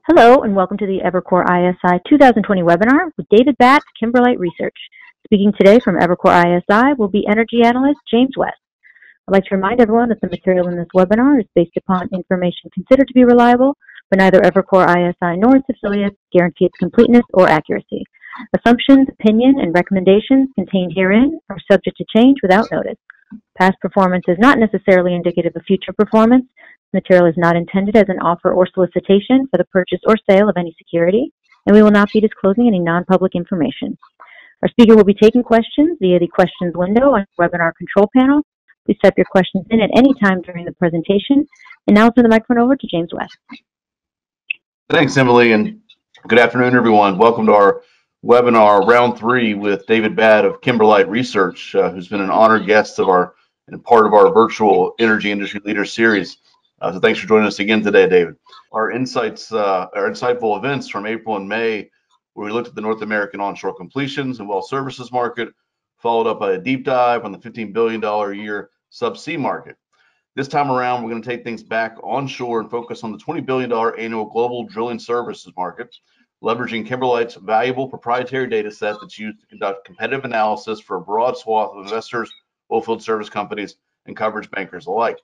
Hello, and welcome to the Evercore ISI 2020 webinar with David Batt, Kimberlite Research. Speaking today from Evercore ISI will be energy analyst James West. I'd like to remind everyone that the material in this webinar is based upon information considered to be reliable, but neither Evercore ISI nor its affiliates guarantee its completeness or accuracy. Assumptions, opinion, and recommendations contained herein are subject to change without notice. Past performance is not necessarily indicative of future performance. Material is not intended as an offer or solicitation for the purchase or sale of any security, and we will not be disclosing any non-public information. Our speaker will be taking questions via the questions window on the webinar control panel. Please type your questions in at any time during the presentation. And now I'll turn the microphone over to James West. Thanks, Emily, and good afternoon, everyone. Welcome to our webinar, round 3, with David Batt of Kimberlite Research, who's been an honored guest of our and part of our virtual Energy Industry Leaders series. So thanks for joining us again today, David. Our insightful events from April and May, where we looked at the North American onshore completions and well services market, followed up by a deep dive on the $15 billion a year subsea market. This time around, we're going to take things back onshore and focus on the $20 billion annual global drilling services market, leveraging Kimberlite's valuable proprietary data set that's used to conduct competitive analysis for a broad swath of investors, oilfield service companies, and coverage bankers alike.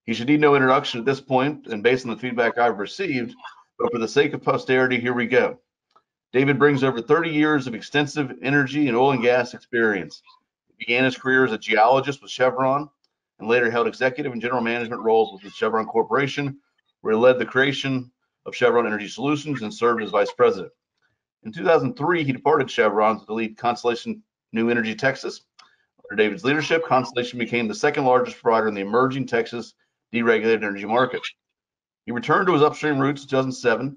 He should need no introduction at this point, and based on the feedback I've received, but for the sake of posterity, here we go. David brings over 30 years of extensive energy and oil and gas experience. He began his career as a geologist with Chevron, and later held executive and general management roles with the Chevron Corporation, where he led the creation of Chevron Energy Solutions and served as vice president. In 2003, he departed Chevron to lead Constellation New Energy Texas. Under David's leadership, Constellation became the second largest provider in the emerging Texas deregulated energy market. He returned to his upstream roots in 2007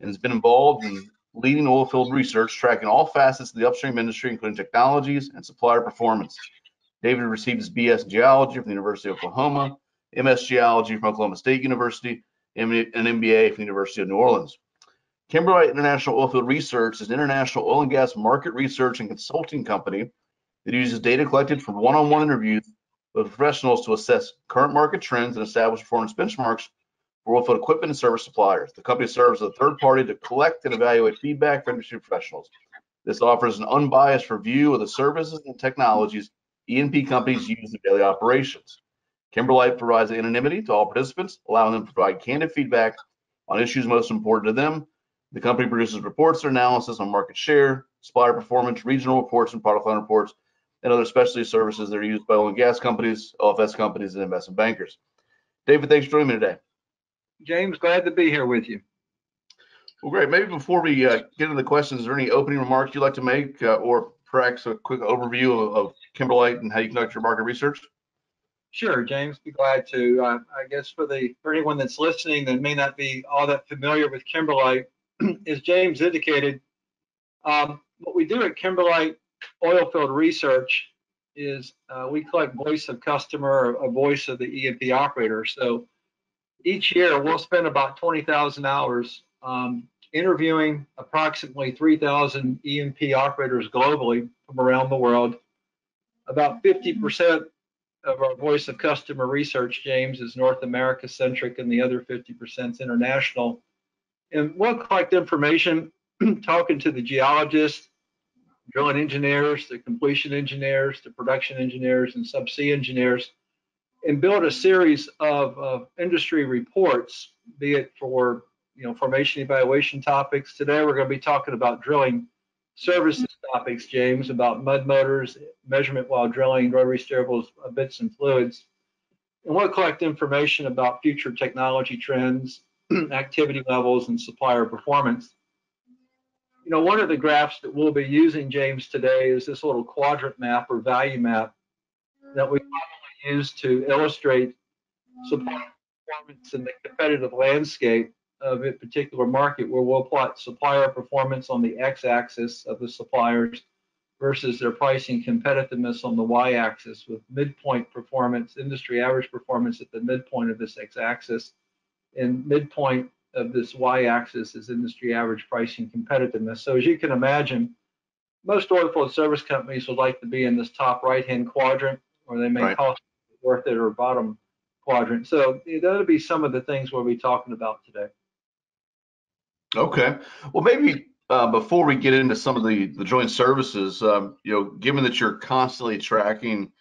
and has been involved in leading oilfield research, tracking all facets of the upstream industry, including technologies and supplier performance. David received his BS in geology from the University of Oklahoma, MS geology from Oklahoma State University, and an MBA from the University of New Orleans. Kimberlite International Oilfield Research is an international oil and gas market research and consulting company that uses data collected from one-on-one interviews with professionals to assess current market trends and establish performance benchmarks for oilfield equipment and service suppliers. The company serves as a third party to collect and evaluate feedback from industry professionals. This offers an unbiased review of the services and technologies E&P companies use in daily operations. Kimberlite provides anonymity to all participants, allowing them to provide candid feedback on issues most important to them. The company produces reports or analysis on market share, supplier performance, regional reports, and product line reports, and other specialty services that are used by oil and gas companies, OFS companies, and investment bankers. David, thanks for joining me today. James, glad to be here with you. Well, great. Maybe before we get into the questions, is there any opening remarks you'd like to make, or perhaps a quick overview of Kimberlite and how you conduct your market research? Sure, James, be glad to. I guess for anyone that's listening that may not be all that familiar with Kimberlite, as James indicated, what we do at Kimberlite Oilfield Research is we collect voice of customer, a voice of the E&P operator. So each year we'll spend about 20,000 hours interviewing approximately 3,000 E&P operators globally from around the world. About 50% of our voice of customer research, James, is North America centric, and the other 50% is international. And we'll collect information talking to the geologists, drilling engineers, the completion engineers, the production engineers, and subsea engineers, and build a series of industry reports, be it for formation evaluation topics. Today we're going to be talking about drilling services topics, James, about mud motors, measurement while drilling, rotary steerables, bits and fluids. And we'll collect information about future technology trends, activity levels, and supplier performance. One of the graphs that we'll be using, James, today is this little quadrant map or value map that we commonly use to illustrate supplier performance in the competitive landscape of a particular market, where we'll plot supplier performance on the x-axis of the suppliers versus their pricing competitiveness on the y-axis, with midpoint performance, industry average performance at the midpoint of this x-axis, and midpoint of this y-axis is industry average pricing competitiveness. So as you can imagine, most oilfield service companies would like to be in this top right-hand quadrant, or they may call it worth it, or bottom quadrant. So that'll be some of the things we'll be talking about today. Okay. Well, maybe before we get into some of the joint services, given that you're constantly tracking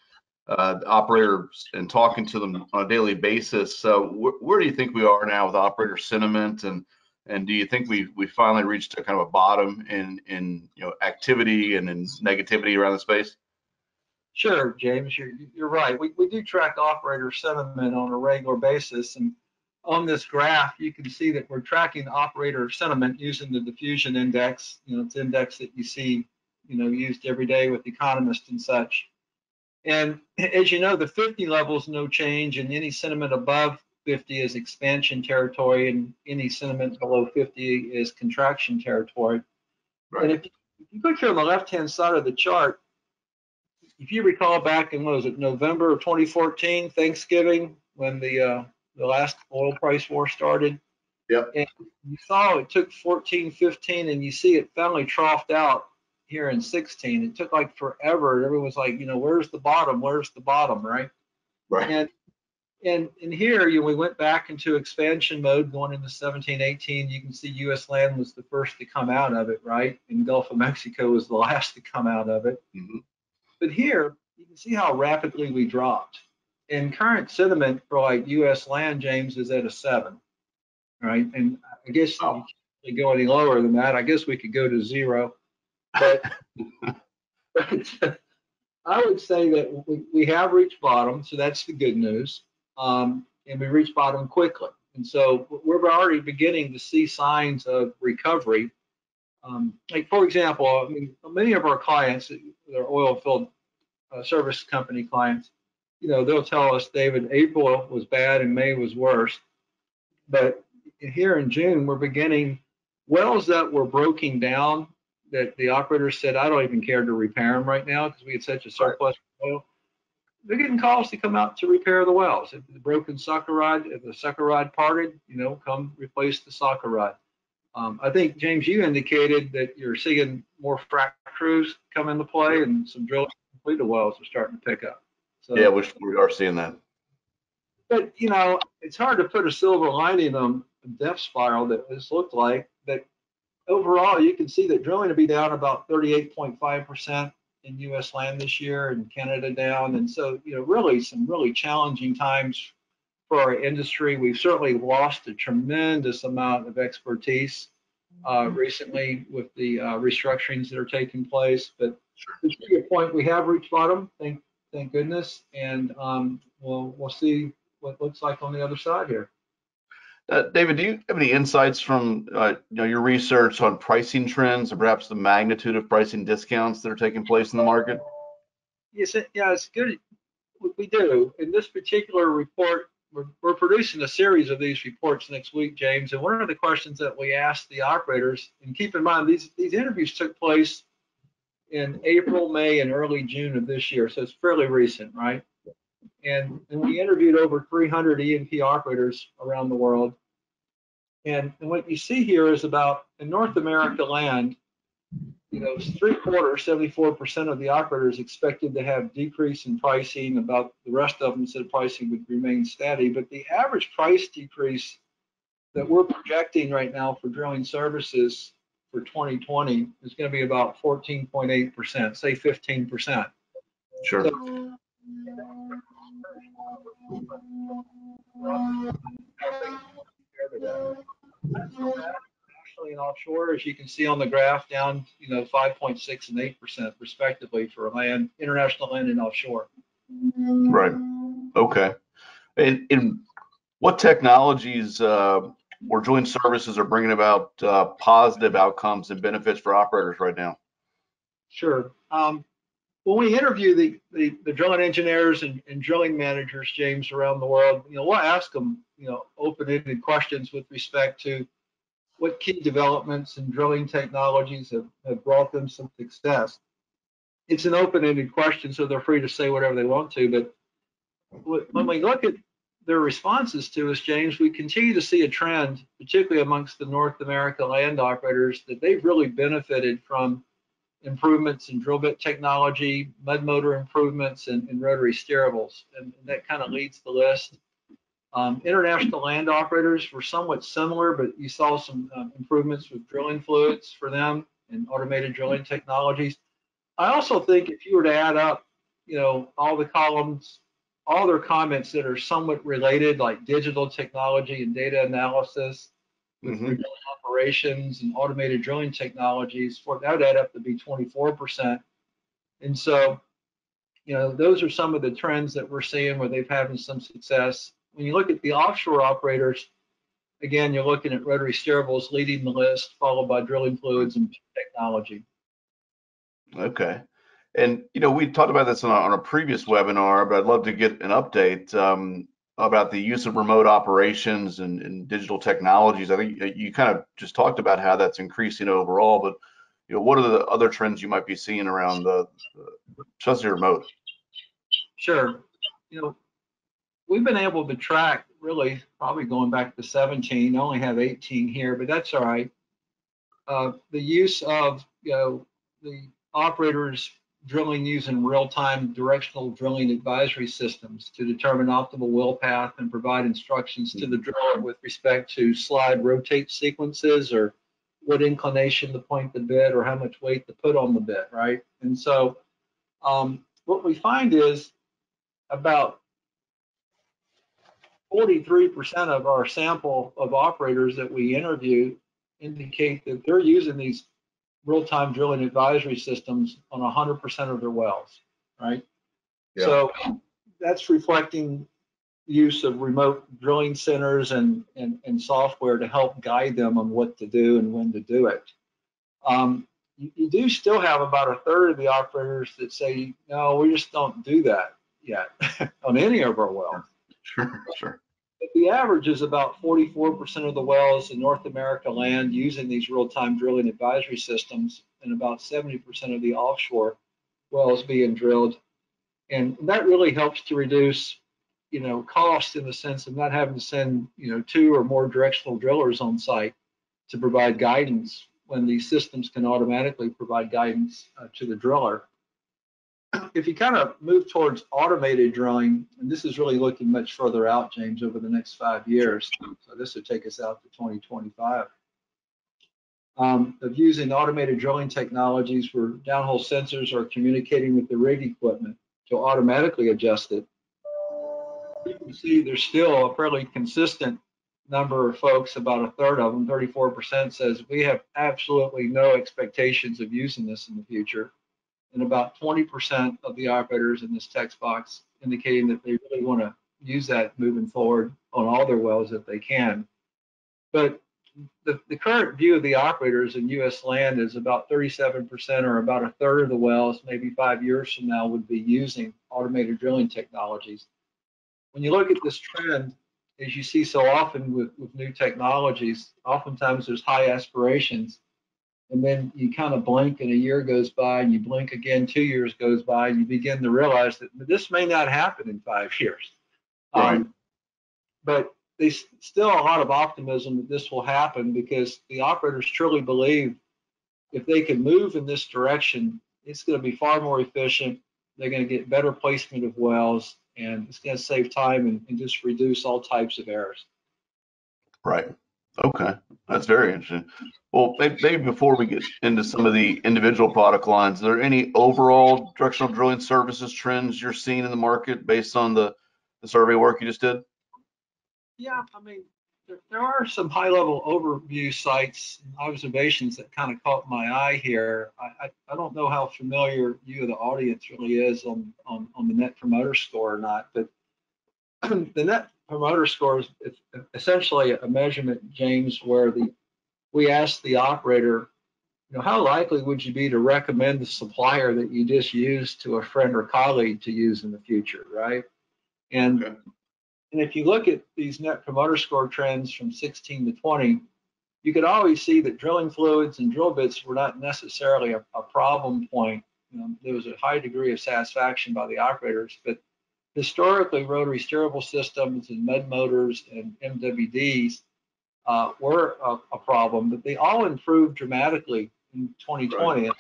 operators and talking to them on a daily basis, where do you think we are now with operator sentiment, and do you think we finally reached a kind of a bottom in activity and in negativity around the space? Sure, James, you're right. We do track operator sentiment on a regular basis, and on this graph, you can see that we're tracking operator sentiment using the diffusion index. It's an index that you see, used every day with economists and such. And as you know, the 50 level is no change, and any sentiment above 50 is expansion territory, and any sentiment below 50 is contraction territory. And Right. if you look here on the left-hand side of the chart, if you recall back in, what was it, November of 2014, Thanksgiving, when the last oil price war started, Yep. and you saw it took 14, 15, and you see it finally troughed out here in 16. It took like forever. Everyone was like, where's the bottom? Where's the bottom, right? Right. And here, we went back into expansion mode going into 17, 18. You can see U.S. land was the first to come out of it, right? And Gulf of Mexico was the last to come out of it. Hmm. But here, you can see how rapidly we dropped. And current sentiment for like U.S. land, James, is at a 7, right? And I guess you Oh. can't go any lower than that. I guess we could go to 0. But, but I would say that we have reached bottom, so that's the good news. And we reached bottom quickly. And so we're already beginning to see signs of recovery. Like, for example, I mean, many of our clients, they're oil field service company clients, they'll tell us, David, April was bad and May was worse. But here in June, we're beginning wells that were broken down that the operators said, I don't even care to repair them right now because we had such a surplus of oil. They're getting calls to come out to repair the wells. If the broken sucker rod, if the sucker rod parted, come replace the sucker rod. I think, James, you indicated that you're seeing more frac crews come into play and some drill completed wells are starting to pick up. Yeah, So, we are seeing that. but it's hard to put a silver lining on a death spiral that this looked like. But overall, you can see that drilling will be down about 38.5% in U.S. land this year, and Canada down. And so, really some really challenging times for our industry. We've certainly lost a tremendous amount of expertise recently with the restructurings that are taking place. But to your point, we have reached bottom, thank goodness, and we'll see what it looks like on the other side here. David, do you have any insights from your research on pricing trends or perhaps the magnitude of pricing discounts that are taking place in the market? Yes, yeah, it's good. We do. In this particular report, we're producing a series of these reports next week, James. And one of the questions that we asked the operators, and keep in mind these interviews took place in April, May, and early June of this year, so it's fairly recent, right? And we interviewed over 300 E&P operators around the world. And what you see here is about in North America land, three-quarters, 74% of the operators expected to have decrease in pricing. About the rest of them said pricing would remain steady. But the average price decrease that we're projecting right now for drilling services for 2020 is going to be about 14.8%, say 15%. Sure. So, and offshore, as you can see on the graph, down 5.6 and 8% respectively for land, international land and offshore. Right. Okay. And what technologies or joint services are bringing about positive outcomes and benefits for operators right now? Sure. When we interview the drilling engineers and drilling managers, James, around the world, we'll ask them, open-ended questions with respect to what key developments and drilling technologies have brought them some success. It's an open-ended question, so they're free to say whatever they want to. But when we look at their responses to us, James, we continue to see a trend, particularly amongst the North America land operators, that they've really benefited from improvements in drill bit technology, mud motor improvements, and rotary steerables. And that kind of leads the list. International land operators were somewhat similar, but you saw some improvements with drilling fluids for them and automated drilling technologies. I also think if you were to add up, all the columns, all their comments that are somewhat related, like digital technology and data analysis with remote operations and automated drilling technologies, that would add up to be 24%. And so, those are some of the trends that we're seeing where they've having some success. When you look at the offshore operators, again, you're looking at rotary steerables leading the list, followed by drilling fluids and technology. Okay. And, we talked about this on a previous webinar, but I'd love to get an update about the use of remote operations and digital technologies. I think you kind of just talked about how that's increasing overall, but, what are the other trends you might be seeing around especially remote? Sure. We've been able to track really probably going back to 17. I only have 18 here, but that's all right. The use of the operators drilling using real-time directional drilling advisory systems to determine optimal well path and provide instructions to the driller with respect to slide rotate sequences or what inclination to point the bit or how much weight to put on the bit, right? And so what we find is about 43% of our sample of operators that we interview indicate that they're using these real-time drilling advisory systems on 100% of their wells, right? Yeah. So that's reflecting use of remote drilling centers and software to help guide them on what to do and when to do it. You do still have about a third of the operators that say, no, we just don't do that yet on any of our wells. Sure. But the average is about 44% of the wells in North America land using these real-time drilling advisory systems, and about 70% of the offshore wells being drilled. And that really helps to reduce, cost in the sense of not having to send, 2 or more directional drillers on site to provide guidance when these systems can automatically provide guidance to the driller. If you kind of move towards automated drilling, and this is really looking much further out, James, over the next 5 years, so this would take us out to 2025, of using automated drilling technologies where downhole sensors are communicating with the rig equipment to automatically adjust it. You can see there's still a fairly consistent number of folks, about a third of them, 34%, says we have absolutely no expectations of using this in the future. And about 20% of the operators in this text box indicating that they really want to use that moving forward on all their wells if they can. But the current view of the operators in U.S. land is about 37%, or about a third of the wells, maybe 5 years from now, would be using automated drilling technologies. When you look at this trend, as you see so often with new technologies, oftentimes there's high aspirations. And then you kind of blink and a year goes by, and you blink again, 2 years goes by, and you begin to realize that this may not happen in 5 years. Right. But there's still a lot of optimism that this will happen, because the operators truly believe if they can move in this direction, it's going to be far more efficient. They're going to get better placement of wells, and it's going to save time and just reduce all types of errors. Right. Okay. That's very interesting. Well, maybe before we get into some of the individual product lines, are there any overall directional drilling services trends you're seeing in the market based on the survey work you just did? Yeah, I mean, there are some high-level overview sites and observations that kind of caught my eye here. I don't know how familiar you, the audience, really is on the Net Promoter Score or not, but the Net Promoter Score is essentially a measurement, James, where we ask the operator, how likely would you be to recommend the supplier that you just used to a friend or colleague to use in the future, right? And Okay. And if you look at these Net Promoter Score trends from 16 to 20, you could always see that drilling fluids and drill bits were not necessarily a problem point. There was a high degree of satisfaction by the operators, but historically, rotary steerable systems and mud motors and MWDs were a problem, but they all improved dramatically in 2020. Right.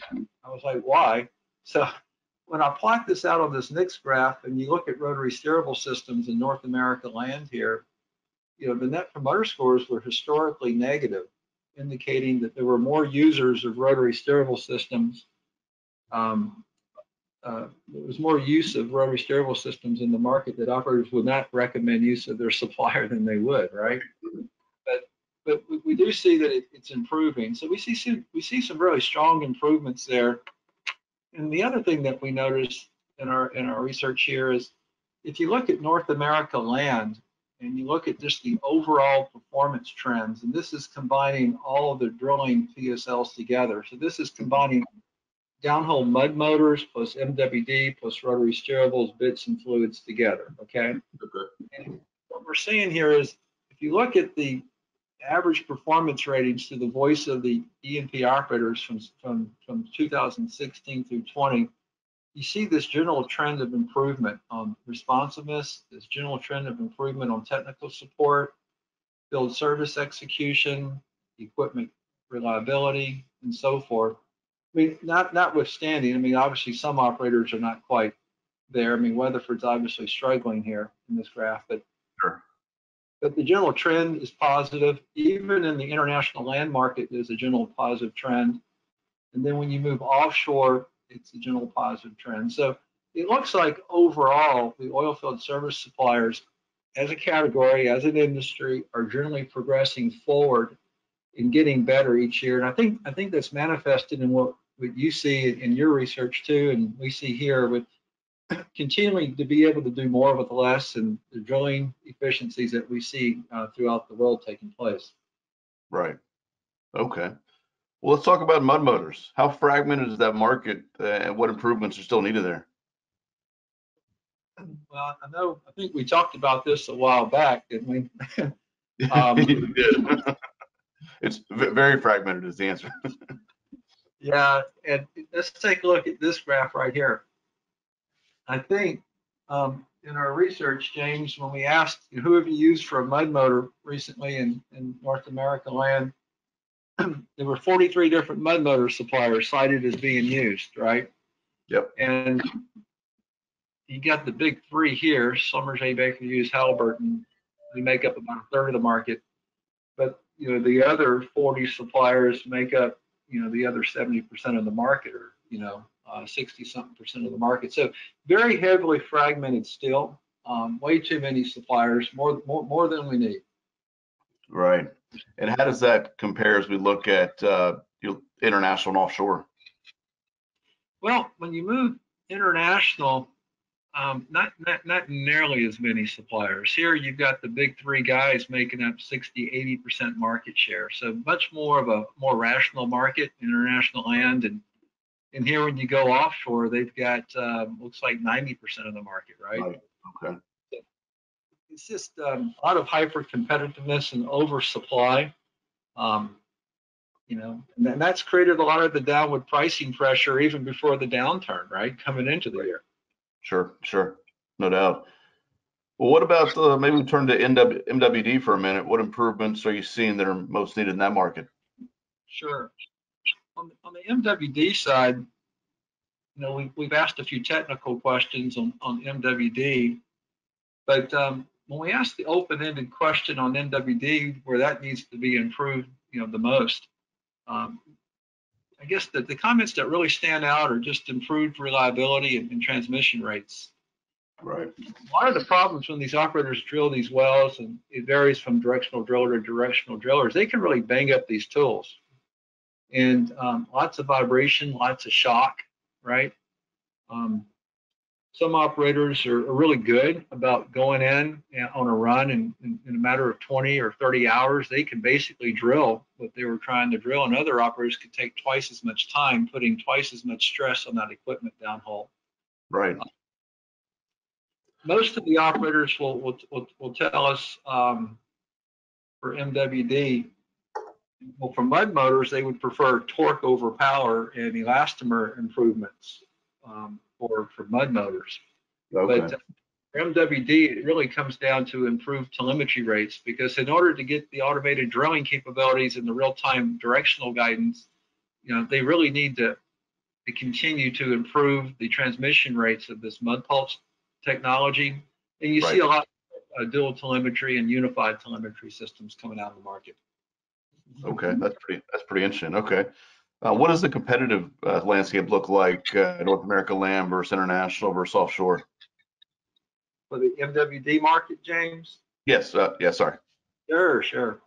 I was like, why? So when I plot this out on this next graph, and you look at rotary steerable systems in North America land here, the Net Promoter Scores were historically negative, indicating that there were more users of rotary steerable systems. There was more use of rotary steerable systems in the market that operators would not recommend use of their supplier than they would, right? But we do see that it's improving. So we see some really strong improvements there. And the other thing that we noticed in our research here is, if you look at North America land and you look at just the overall performance trends, and this is combining all of the drilling PSLs together. So this is combining downhole mud motors plus MWD plus rotary steerables, bits, and fluids together. Okay. And what we're seeing here is, if you look at the average performance ratings through the voice of the E&P operators from 2016 through 20, you see this general trend of improvement on responsiveness, this general trend of improvement on technical support, field service execution, equipment reliability, and so forth. I mean, notwithstanding, I mean, obviously some operators are not quite there. I mean, Weatherford's obviously struggling here in this graph, but Sure. But the general trend is positive. Even in the international land market, there's a general positive trend. And then when you move offshore, it's a general positive trend. So it looks like overall, the oil field service suppliers as a category, as an industry, are generally progressing forward and getting better each year. And I think that's manifested in what you see in your research too, and we see here with continuing to be able to do more with less, and the drilling efficiencies that we see throughout the world taking place. Right. Okay. Well, let's talk about mud motors. How fragmented is that market, and what improvements are still needed there? Well, I think we talked about this a while back, didn't we? You did. It's very fragmented is the answer. Yeah, and let's take a look at this graph right here. I think in our research, James, when we asked who have you used for a mud motor recently in North America land, there were 43 different mud motor suppliers cited as being used, right? Yep. And you got the big three here: Schlumberger, Baker Hughes, Halliburton. They make up about a third of the market, but the other 40 suppliers make up the other 70% of the market, or 60-something% of the market. So very heavily fragmented still. Way too many suppliers, more than we need. Right. And how does that compare as we look at international and offshore? Well, when you move international, not nearly as many suppliers. Here you've got the big three guys making up 60-80% market share. So much more of a more rational market, international land, and here when you go offshore, they've got looks like 90% of the market, right? Right. Okay. It's just a lot of hyper competitiveness and oversupply. And that's created a lot of the downward pricing pressure even before the downturn, right? Coming into the year. Sure. No doubt. Well, what about maybe we turn to MWD for a minute. What improvements are you seeing that are most needed in that market? Sure. On the MWD side, we've asked a few technical questions on MWD, but when we ask the open-ended question on MWD, where that needs to be improved, the most, I guess the comments that really stand out are just improved reliability and transmission rates. Right. A lot of the problems when these operators drill these wells, and it varies from directional driller to directional drillers, they can really bang up these tools. And lots of vibration, lots of shock, right? Some operators are really good about going in on a run, and in a matter of 20 or 30 hours, they can basically drill what they were trying to drill, and other operators could take twice as much time, putting twice as much stress on that equipment downhole. Right. Most of the operators will tell us for MWD, well, for mud motors, they would prefer torque over power and elastomer improvements for mud motors. Okay. But for MWD, it really comes down to improved telemetry rates, because in order to get the automated drilling capabilities and the real-time directional guidance, they really need to continue to improve the transmission rates of this mud pulse technology. And you see a lot dual telemetry and unified telemetry systems coming out of the market. Okay, that's pretty interesting. Okay, what does the competitive landscape look like? North America land versus international versus offshore? For the MWD market, James? Yes. Yeah. Sorry. Sure.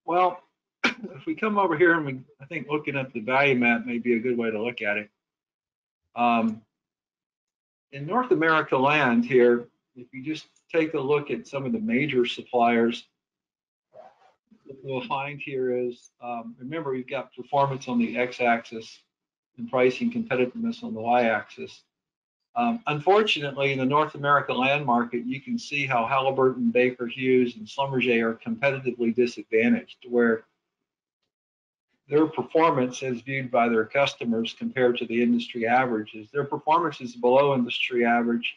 Well, if we come over here and I think looking at the value map may be a good way to look at it. In North America land here, if you just take a look at some of the major suppliers, what we'll find here is, remember, we've got performance on the x-axis and pricing competitiveness on the y-axis. Unfortunately, in the North America land market, you can see how Halliburton, Baker Hughes, and Schlumberger are competitively disadvantaged, where their performance as viewed by their customers compared to the industry averages. Their performance is below industry average,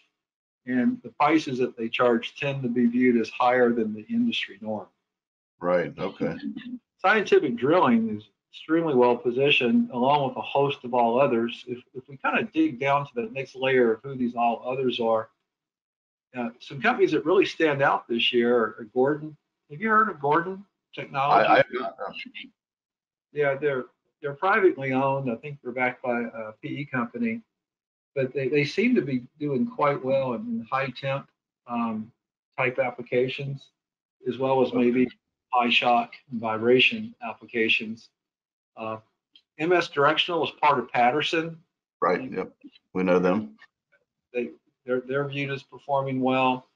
and the prices that they charge tend to be viewed as higher than the industry norm. Right. Okay. Scientific drilling is extremely well positioned, along with a host of all others. If we kind of dig down to the next layer of who these all others are, some companies that really stand out this year are Gordon. Have you heard of Gordon Technology? Yeah, they're privately owned. I think they're backed by a PE company, but they seem to be doing quite well in high temp type applications, as well as maybe high shock and vibration applications. MS Directional is part of Patterson. Right. Yep. We know them. They're viewed as performing well.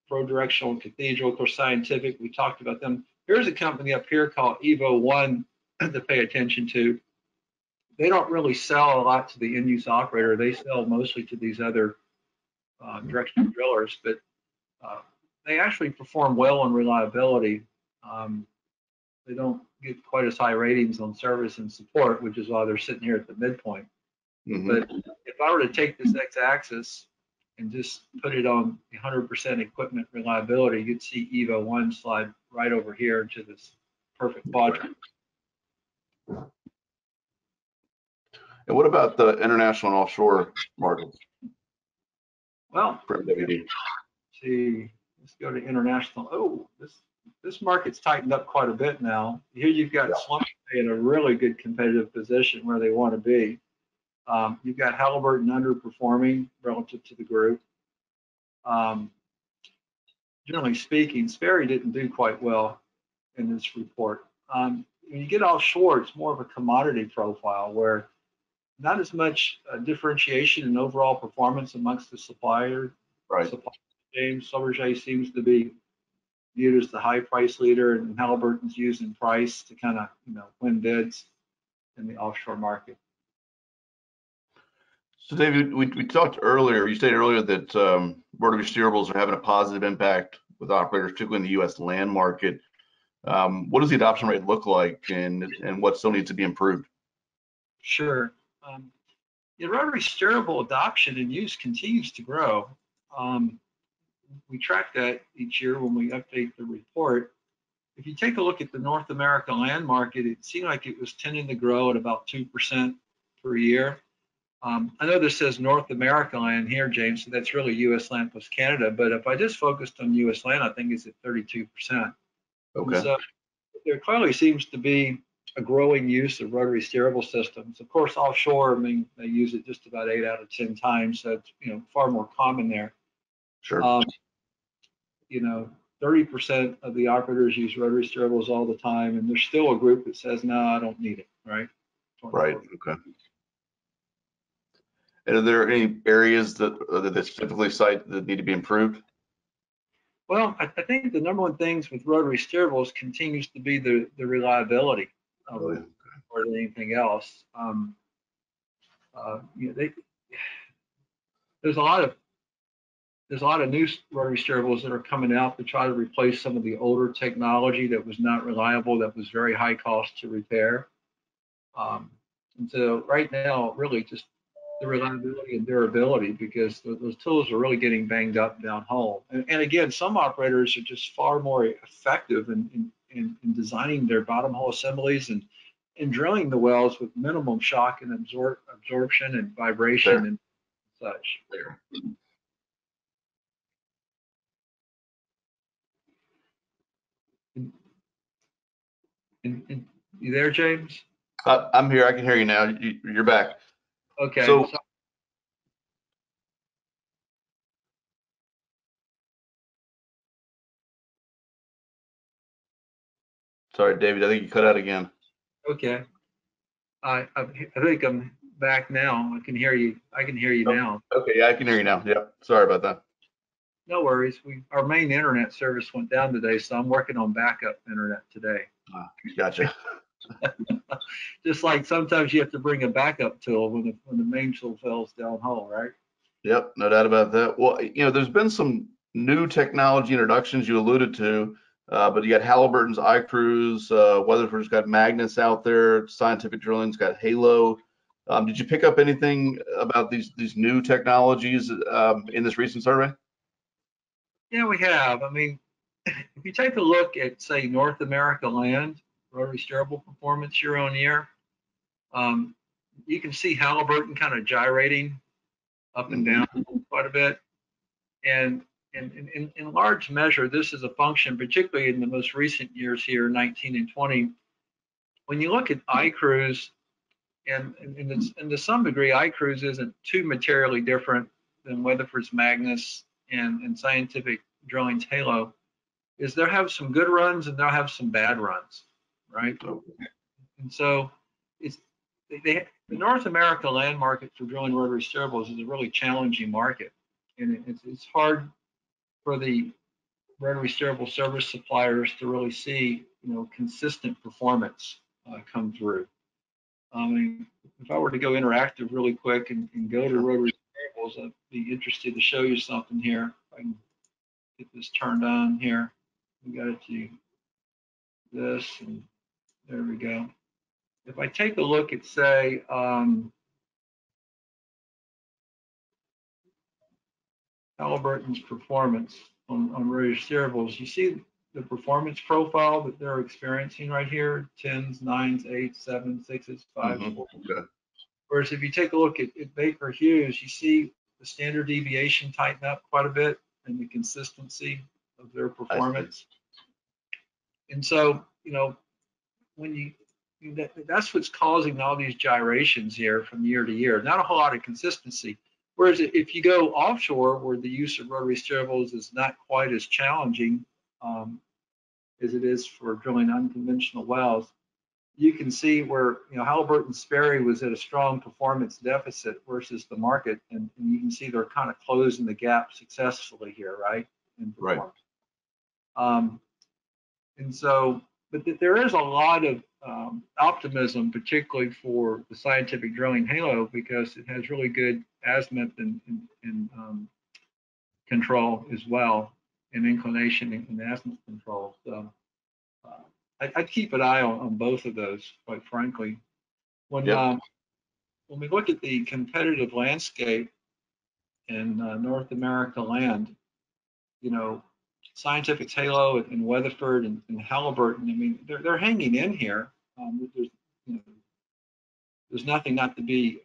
Pro Directional and Cathedral, of course, Scientific. We talked about them. Here's a company up here called Evo One to pay attention to. They don't really sell a lot to the end use operator. They sell mostly to these other directional drillers, but they actually perform well on reliability. They don't get quite as high ratings on service and support, which is why they're sitting here at the midpoint. But if I were to take this x-axis and just put it on 100% equipment reliability, you'd see Evo One slide right over here into this perfect quadrant. And what about the international and offshore markets? Well, for MWD? see, let's go to international. Oh, this market's tightened up quite a bit now. Here you've got Schlumberger in a really good competitive position where they want to be. You've got Halliburton underperforming relative to the group. Generally speaking, Sperry didn't do quite well in this report. When you get offshore, it's more of a commodity profile where not as much differentiation in overall performance amongst the supplier. Right. James Schlumberger seems to be viewed as the high price leader, and Halliburton's using price to kind of win bids in the offshore market. So David, we talked earlier, you stated earlier that rotary steerables are having a positive impact with operators, particularly in the U.S. land market. What does the adoption rate look like, and what still needs to be improved? Sure. The rotary steerable adoption and use continues to grow. We track that each year when we update the report. If you take a look at the North America land market, it seemed like it was tending to grow at about 2% per year. I know this says North America land here, James, so that's really U.S. land plus Canada. But if I just focused on U.S. land, I think it's at 32%. Okay. And so there clearly seems to be a growing use of rotary steerable systems. Of course, offshore, I mean, they use it just about 8 out of 10 times, so it's far more common there. Sure. 30% of the operators use rotary steerables all the time, and there's still a group that says, no, I don't need it, right? Right. Okay. And are there any areas that they specifically cite that need to be improved? Well, I think the number one things with rotary steerables continues to be the reliability of it more than anything else. There's a lot of new rotary steerables that are coming out to try to replace some of the older technology that was not reliable, that was very high cost to repair. And so right now, really just the reliability and durability, because those tools are really getting banged up downhole. And again, some operators are just far more effective in designing their bottom hole assemblies and drilling the wells with minimum shock and absorption and vibration and such. And, you there, James? I'm here. I can hear you now. You're back. Okay. So, sorry, David. I think you cut out again. Okay. I think I'm back now. I can hear you. I can hear you Oh, now. okay, yeah, I can hear you now. Yeah, sorry about that. No worries. Our main internet service went down today, so I'm working on backup internet today. Gotcha. Just like sometimes you have to bring a backup tool when the main tool falls down hole, right? Yep, no doubt about that. Well, there's been some new technology introductions you alluded to, but you got Halliburton's iCruise, Weatherford's got Magnus out there, Scientific Drilling's got Halo. Did you pick up anything about these new technologies in this recent survey? Yeah, we have. I mean, if you take a look at, say, North America land, rotary steerable performance year on year, um, you can see Halliburton kind of gyrating up and down quite a bit. And in large measure, this is a function, particularly in the most recent years here, 19 and 20. When you look at iCruise, and to some degree, iCruise isn't too materially different than Weatherford's Magnus and Scientific Drilling's Halo, is they'll have some good runs and they'll have some bad runs, right? And so it's the North America land market for drilling rotary steerables is a really challenging market, and it's hard for the rotary steerable service suppliers to really see consistent performance come through. I mean, if I were to go interactive really quick and go to rotary steerables, I'd be interested to show you something here. If I can get this turned on here, we got it to this, and there we go. If I take a look at, say, Halliburton's performance on rotary steerables, you see the performance profile that they're experiencing right here: 10s, 9s, 8s, 7s, 6s, 5s, 4s. Okay. Whereas if you take a look at Baker Hughes, you see the standard deviation tighten up quite a bit and the consistency of their performance. And so, when that's what's causing all these gyrations here from year to year. Not a whole lot of consistency. Whereas if you go offshore, where the use of rotary steerables is not quite as challenging as it is for drilling unconventional wells, you can see where Halliburton Sperry was at a strong performance deficit versus the market, and you can see they're kind of closing the gap successfully here, right? In performance. Right. And so, but there is a lot of optimism, particularly for the Scientific Drilling Halo, because it has really good azimuth and control as well, and inclination and azimuth control. So I'd keep an eye on both of those, quite frankly. When we look at the competitive landscape in North America land, Scientific's Halo and Weatherford and Halliburton, I mean, they're hanging in here. There's nothing not to be,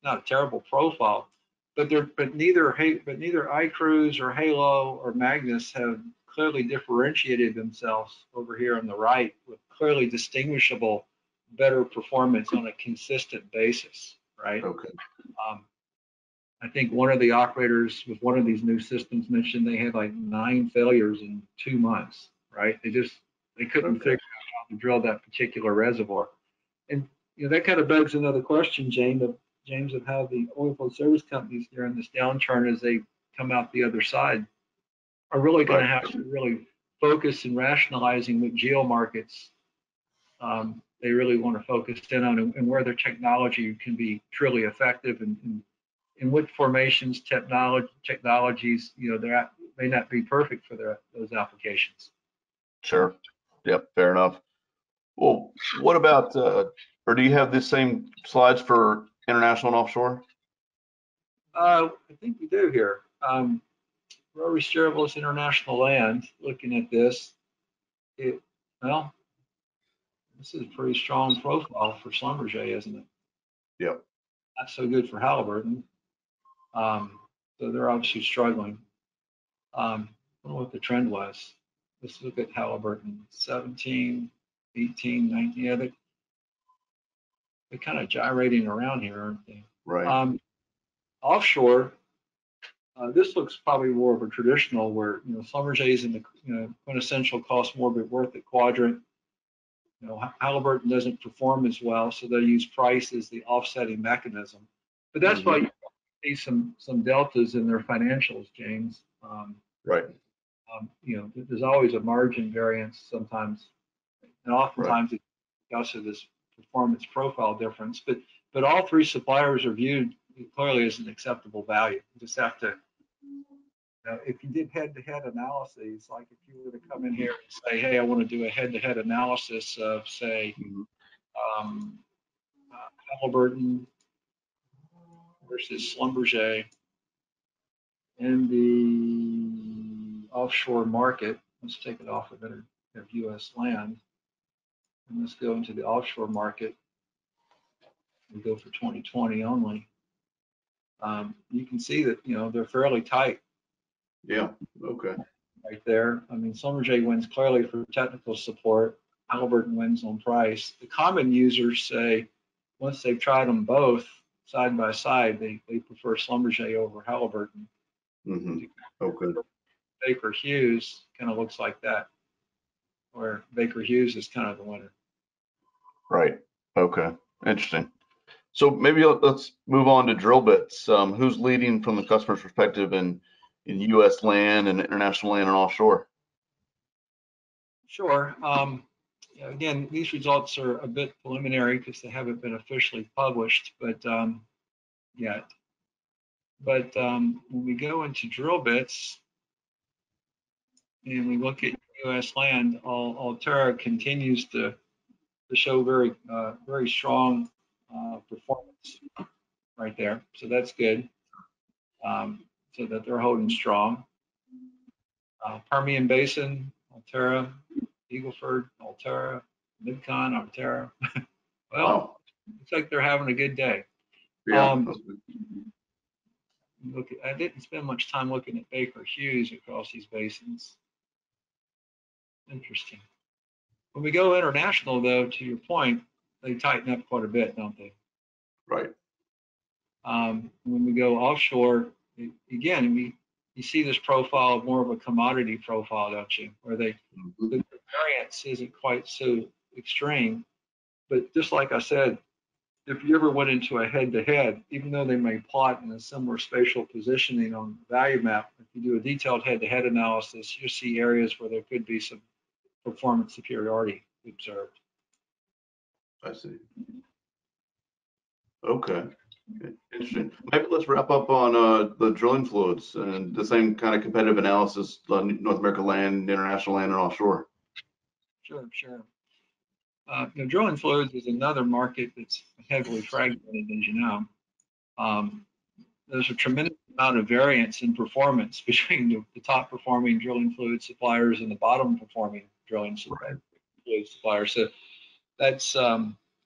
not a terrible profile, but neither iCruise or Halo or Magnus have clearly differentiated themselves over here on the right with clearly distinguishable better performance on a consistent basis, right? Okay. I think one of the operators with one of these new systems mentioned they had like 9 failures in 2 months, right? They couldn't figure out how to drill that particular reservoir. And that kind of begs another question, James, of how the oilfield service companies during this downturn, as they come out the other side, are really going to have to really focus in rationalizing what geo markets they really want to focus in on, and where their technology can be truly effective, and in what formations, technologies, they may not be perfect for those applications. Sure. Yep. Fair enough. Well, what about, or do you have the same slides for international and offshore? I think we do here. Rotary steerables international land. Looking at this, this is a pretty strong profile for Schlumberger, isn't it? Yep. Not so good for Halliburton. So they're obviously struggling. I don't know what the trend was. let's look at Halliburton, 17, 18, 19. Yeah, they're kind of gyrating around here, aren't they? Right. Offshore, this looks probably more of a traditional where, Schlumberger's in the, quintessential cost more but worth it quadrant. Halliburton doesn't perform as well, so they use price as the offsetting mechanism. But that's why you see some deltas in their financials, James. Right. There's always a margin variance sometimes, and oftentimes it's because of this performance profile difference. But all three suppliers are viewed clearly as an acceptable value. You just have to, if you did head-to-head analyses, like if you were to come in here and say, hey, I want to do a head-to-head analysis of, say, Halliburton versus Schlumberger in the offshore market. Let's take it off of U.S. land, and let's go into the offshore market. We go for 2020 only. You can see that they're fairly tight. Yeah. Okay. Right there. I mean, Schlumberger wins clearly for technical support. Halliburton wins on price. The common users say once they've tried them both side by side, they prefer Schlumberger over Halliburton. Okay. Baker Hughes kind of looks like that, where Baker Hughes is kind of the winner. Right. Okay. Interesting. So maybe let's move on to drill bits. Who's leading from the customer's perspective in U.S. land and international land and offshore? Sure. Again, these results are a bit preliminary because they haven't been officially published, but yet. But when we go into drill bits and we look at U.S. land, Altera continues to show very strong performance right there. So that's good. So that they're holding strong. Permian Basin, Altera, Eagleford, Altera, Midcon, Altera. Well, looks like they're having a good day. Yeah. I didn't spend much time looking at Baker Hughes across these basins. Interesting. When we go international, though, to your point, they tighten up quite a bit, don't they? Right. When we go offshore, again, you see this profile more of a commodity profile, don't you? Where the variance isn't quite so extreme. But just like I said, if you ever went into a head-to-head, even though they may plot in a similar spatial positioning on the value map, if you do a detailed head-to-head analysis, you'll see areas where there could be some performance superiority observed. I see. Okay. Interesting. Maybe let's wrap up on the drilling fluids and the same kind of competitive analysis, North America land, international land, and offshore. Sure. Drilling fluids is another market that's heavily fragmented, as you know. There's a tremendous amount of variance in performance between the top performing drilling fluid suppliers and the bottom performing drilling fluid suppliers. So that's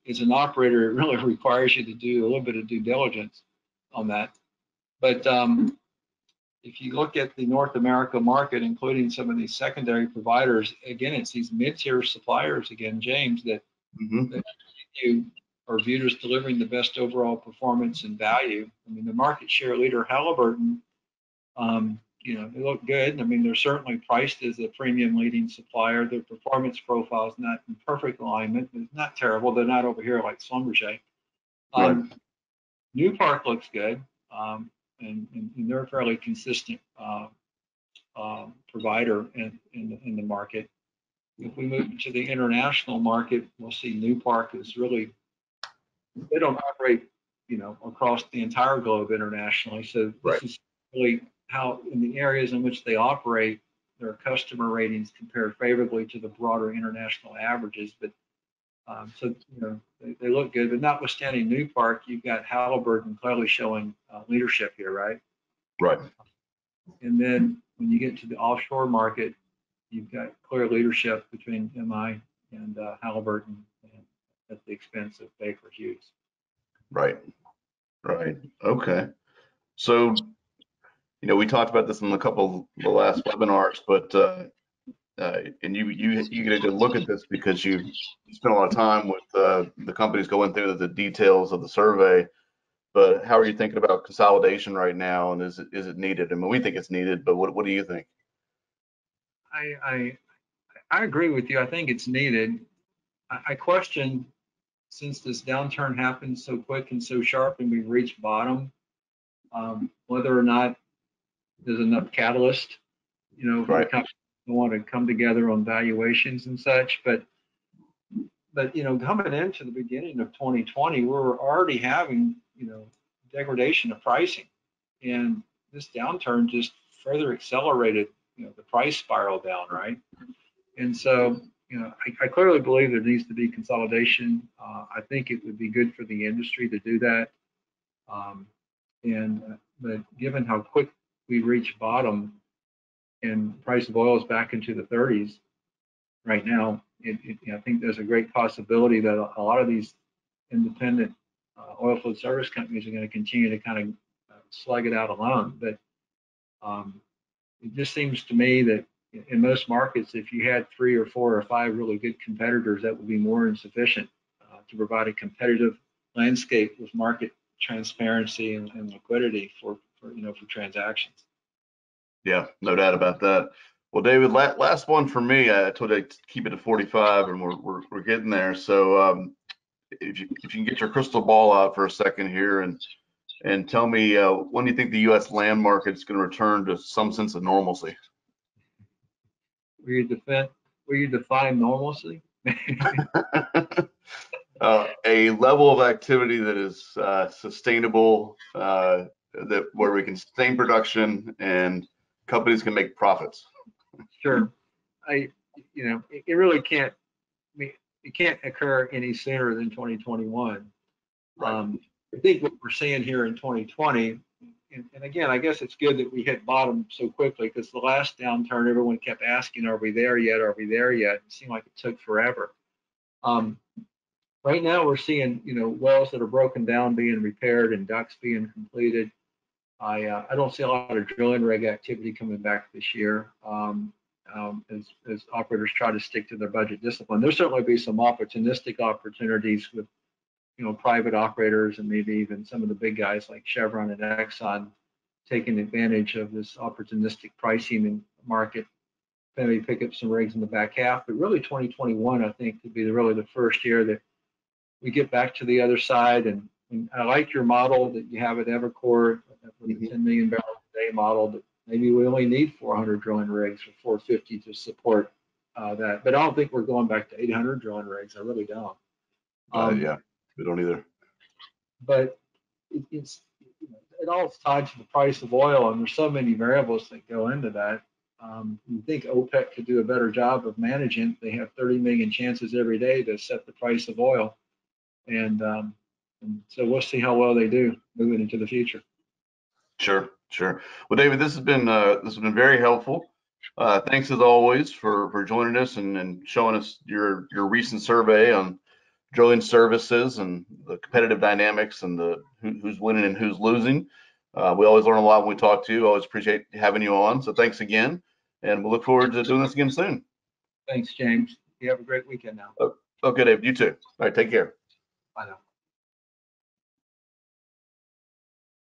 as an operator, it really requires you to do a little bit of due diligence on that. But if you look at the North America market, including some of these secondary providers, again, it's these mid-tier suppliers, again, James, that you are viewed as delivering the best overall performance and value. I mean, the market share leader, Halliburton, they look good. I mean, they're certainly priced as a premium leading supplier. Their performance profile is not in perfect alignment, but it's not terrible. They're not over here like Schlumberger. Newpark looks good. And they're a fairly consistent provider in the market. If we move to the international market, we'll see Newpark is really, they don't operate, across the entire globe internationally. So this is really how, in the areas in which they operate, their customer ratings compare favorably to the broader international averages. But they look good, but notwithstanding Newpark, you've got Halliburton clearly showing leadership here, right? Right. And then when you get to the offshore market, you've got clear leadership between MI and Halliburton at the expense of Baker Hughes. Right. Okay. So, we talked about this in a couple of the last webinars, but and you get a good look at this because you spent a lot of time with the companies going through the details of the survey. But how are you thinking about consolidation right now, and is it needed? I mean, we think it's needed, but what do you think? I agree with you. I think it's needed. I question, since this downturn happened so quick and so sharp and we've reached bottom, whether or not there's enough catalyst, for Right. the companies to want to come together on valuations and such. But coming into the beginning of 2020, we were already having, degradation of pricing, and this downturn just further accelerated, the price spiral down, right? And so, I clearly believe there needs to be consolidation. I think it would be good for the industry to do that. But given how quick we reached bottom and the price of oil is back into the 30s right now, I think there's a great possibility that a lot of these independent oil field service companies are going to continue to kind of slug it out alone. But it just seems to me that in most markets, if you had 3 or 4 or 5 really good competitors, that would be more than sufficient to provide a competitive landscape with market transparency and liquidity for transactions. Yeah, no doubt about that. Well, David, last one for me. I told you to keep it to 45, and we're getting there. So if you can get your crystal ball out for a second here and tell me when do you think the U.S. land market is going to return to some sense of normalcy? Will you define normalcy? A level of activity that is sustainable, that where we can sustain production and companies can make profits. Sure. It really can't. It can't occur any sooner than 2021. Right. I think what we're seeing here in 2020, and again, I guess it's good that we hit bottom so quickly, because the last downturn, everyone kept asking, "Are we there yet? Are we there yet?" It seemed like it took forever. Right now, we're seeing wells that are broken down being repaired and ducts being completed. I don't see a lot of drilling rig activity coming back this year. As operators try to stick to their budget discipline. There'll certainly be some opportunistic opportunities with private operators and maybe even some of the big guys like Chevron and Exxon taking advantage of this opportunistic pricing in the market. Maybe pick up some rigs in the back half, but really 2021 I think could be really the first year that we get back to the other side. And I like your model that you have at Evercore with the 10 million barrels a day model, but maybe we only need 400 drilling rigs or 450 to support that. But I don't think we're going back to 800 drilling rigs. I really don't. Yeah, we don't either. But it all is tied to the price of oil, and there's so many variables that go into that. You think OPEC could do a better job of managing? They have 30 million chances every day to set the price of oil, and so we'll see how well they do moving into the future. Sure. Well, David, this has been very helpful. Thanks as always for joining us and showing us your recent survey on drilling services and the competitive dynamics and who's winning and who's losing. We always learn a lot when we talk to you. Always appreciate having you on. So thanks again, and we'll look forward to doing this again soon. Thanks, James. You have a great weekend now. Okay, Dave. You too. All right. Take care. Bye now.